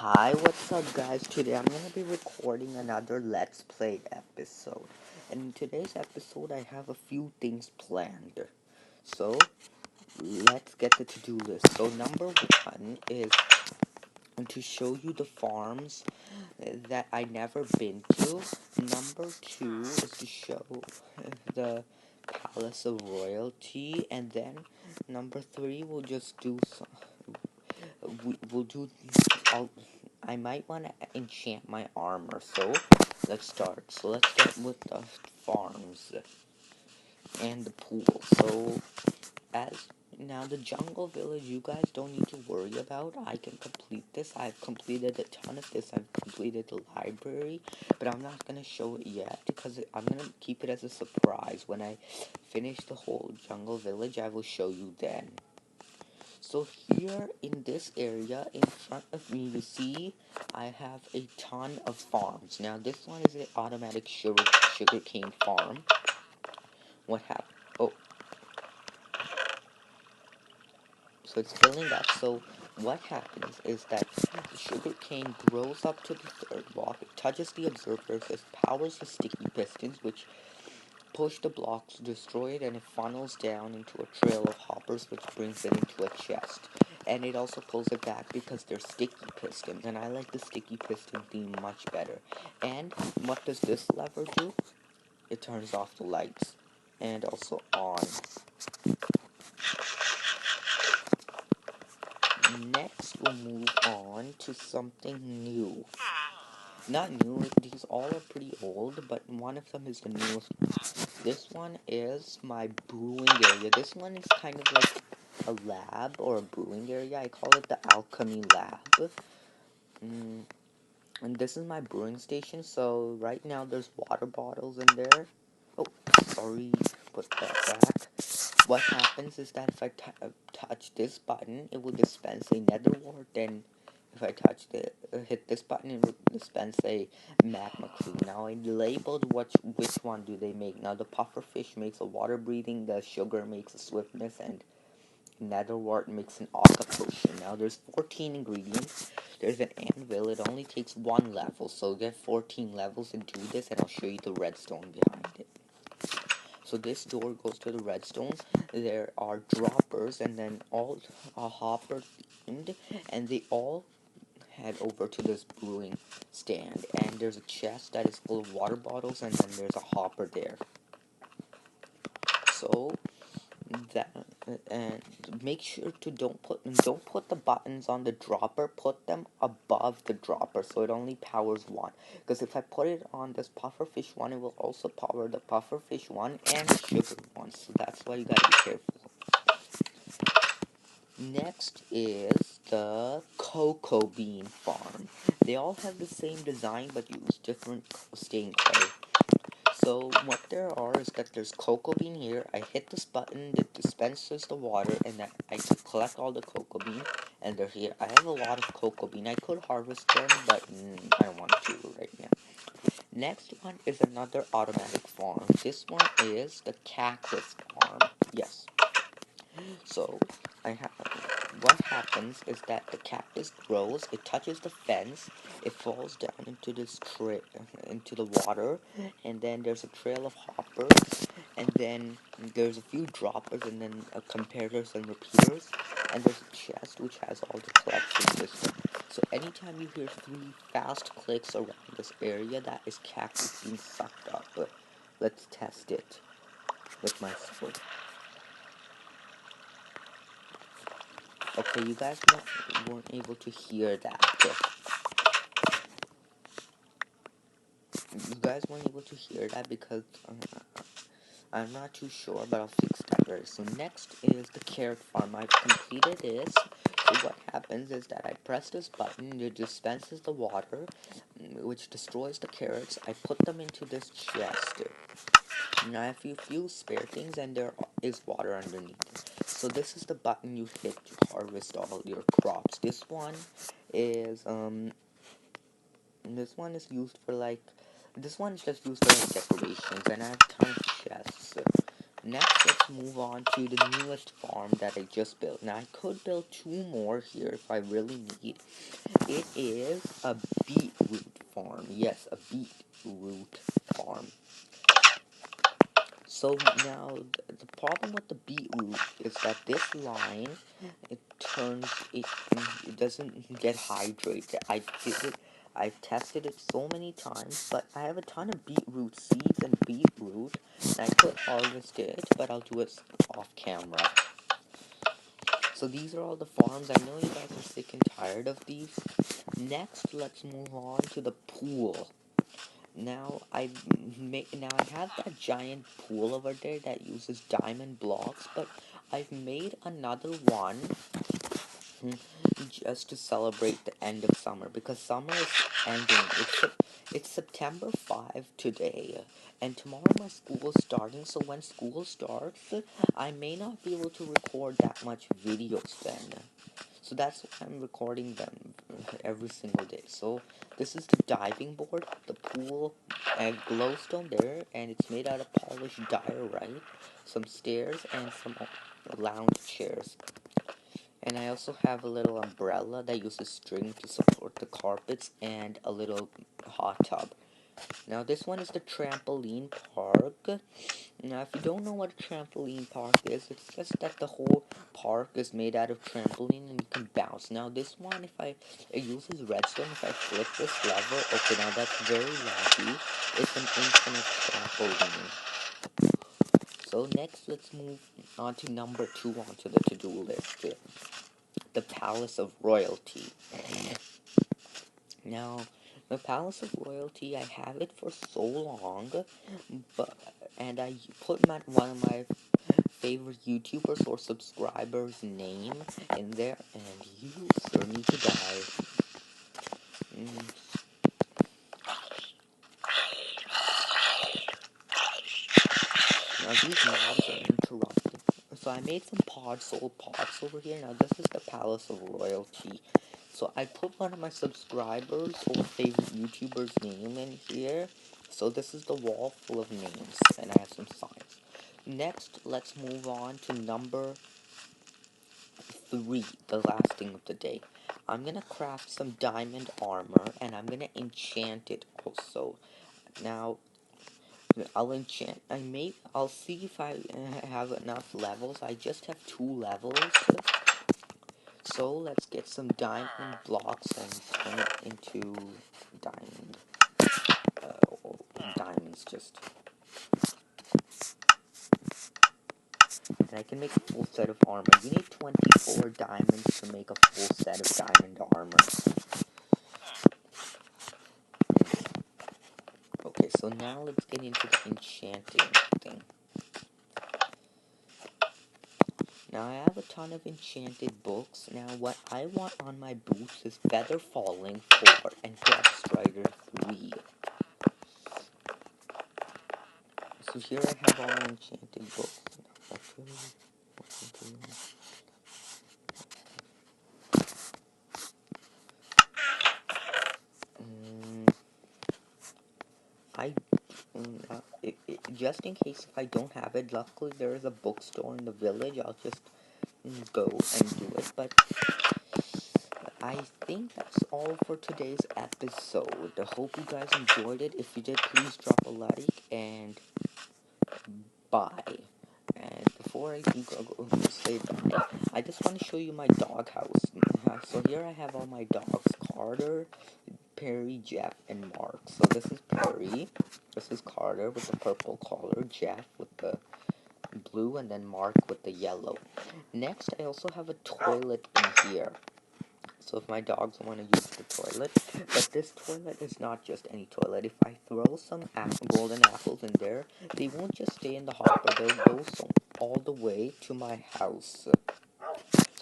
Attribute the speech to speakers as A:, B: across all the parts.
A: Hi, what's up, guys? Today I'm gonna be recording another Let's Play episode. And in today's episode, I have a few things planned. So, let's get the to do list. So, number one is to show you the farms that I never been to. Number two is to show the Palace of Royalty. And then, number three, we'll just do some. We'll do. I'll, I might want to enchant my armor, so let's start. So let's start with the farms and the pool. So as now the jungle village, you guys don't need to worry about. I can complete this. I've completed a ton of this. I've completed the library, but I'm not gonna show it yet because I'm gonna keep it as a surprise. When I finish the whole jungle village, I will show you then. So here in this area in front of me, you see I have a ton of farms. Now this one is an automatic sugarcane farm. What happened? Oh, so it's filling up. So what happens is that the sugarcane grows up to the third block, it touches the observer, it powers the sticky pistons, which push the blocks, destroy it, and it funnels down into a trail of hoppers, which brings it into a chest. And it also pulls it back because they're sticky pistons, and I like the sticky piston theme much better. And what does this lever do? It turns off the lights, and also on. Next, we'll move on to something new. Not new, these all are pretty old, but one of them is the newest. This one is my brewing area. This one is kind of like a lab or a brewing area. I call it the alchemy lab. And this is my brewing station. So right now there's water bottles in there. Oh, sorry, put that back. What happens is that if I touch this button, it will dispense a nether wart. Then if I hit this button, it will dispense a magma cream. Now I labeled which one do they make. Now the pufferfish makes a water breathing, the sugar makes a swiftness, and netherwort makes an aqua potion. Now there's 14 ingredients. There's an anvil. It only takes one level, so get 14 levels and do this, and I'll show you the redstone behind it. So this door goes to the redstone. There are droppers, and then all hopper themed, and they all head over to this brewing stand. And there's a chest that is full of water bottles, and then there's a hopper there. So that, and make sure to don't put the buttons on the dropper. Put them above the dropper so it only powers one, because if I put it on this pufferfish one, it will also power the pufferfish one and the sugar one, so that's why you gotta be careful. Next is the cocoa bean farm. They all have the same design but use different stain clay. So what there are is that there's cocoa bean here. I hit this button that dispenses the water, and that I can collect all the cocoa bean, and they're here. I have a lot of cocoa bean. I could harvest them, but I don't want to right now. Next one is another automatic farm. This one is the cactus farm. Yes. So what happens is that the cactus grows, it touches the fence, it falls down into into the water, and then there's a trail of hoppers, and then there's a few droppers, and then comparators and repeaters, and there's a chest which has all the collection system. So anytime you hear 3 fast clicks around this area, that is cactus being sucked up. Let's test it with my sword. Okay, you guys weren't able to hear that. You guys weren't able to hear that because I'm not too sure, but I'll fix that very soon. Next is the carrot farm. I've completed this. So what happens is that I press this button, it dispenses the water, which destroys the carrots. I put them into this chest. Now I have a few spare things, and there is water underneath. So this is the button you hit to harvest all your crops. This one is used for this one's just used for like decorations, and I have a ton of chests. Next, let's move on to the newest farm that I just built. Now, I could build 2 more here if I really need. It is a beetroot farm. Yes, a beetroot farm. So now, the problem with the beetroot is that this line, it turns, it doesn't get hydrated. I did it, I've tested it so many times, but I have a ton of beetroot seeds and beetroot, and I could harvest it, but I'll do it off camera. So these are all the farms. I know you guys are sick and tired of these. Next, let's move on to the pool. Now I have that giant pool over there that uses diamond blocks, but I've made another one just to celebrate the end of summer because summer is ending. It's September 5 today, and tomorrow my school is starting. So when school starts, I may not be able to record that much videos then. So that's why I'm recording them every single day. So this is the diving board, the pool, and glowstone there, and it's made out of polished diorite, some stairs, and some lounge chairs. And I also have a little umbrella that uses string to support the carpets, and a little hot tub. Now this one is the trampoline park. Now if you don't know what a trampoline park is, it's just that the whole park is made out of trampoline and you can bounce. Now this one, it uses redstone, if I flip this lever, okay, now that's very laggy. It's an infinite trampoline. So next, let's move on to number 2 onto the to-do list. The Palace of Royalty. Now, the Palace of Royalty, I have it for so long, and I put one of my favorite YouTubers or subscribers' name in there, and you, sir, need to die. Now these mobs are interrupting. So I made some soul pods over here. Now this is the Palace of Royalty. So I put one of my subscribers or favorite YouTubers' name in here. So this is the wall full of names, and I have some signs. Next, let's move on to number 3, the last thing of the day. I'm gonna craft some diamond armor, and I'm gonna enchant it also. Now, I'll enchant. I'll see if I have enough levels. I just have 2 levels. So let's get some diamond blocks and turn it into diamond. Diamonds just. And I can make a full set of armor. You need 24 diamonds to make a full set of diamond armor. Okay, so now let's get into the enchanting thing. Now I have a ton of enchanted books. Now what I want on my boots is Feather Falling 4 and Depth Strider 3. So here I have all my enchanted books. Just in case if I don't have it, luckily there is a bookstore in the village. I'll just go and do it. But I think that's all for today's episode. I hope you guys enjoyed it. If you did, please drop a like and bye. And before I do go say bye, I just want to show you my doghouse. So here I have all my dogs: Carter, Perry, Jeff, and Mark. So this is Perry. This is Carter with the purple collar. Jeff with the blue, and then Mark with the yellow. Next, I also have a toilet in here. So if my dogs want to use the toilet, but this toilet is not just any toilet. If I throw some golden apples in there, they won't just stay in the hopper. They'll go all the way to my house. So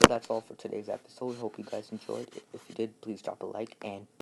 A: that's all for today's episode. Hope you guys enjoyed. If you did, please drop a like and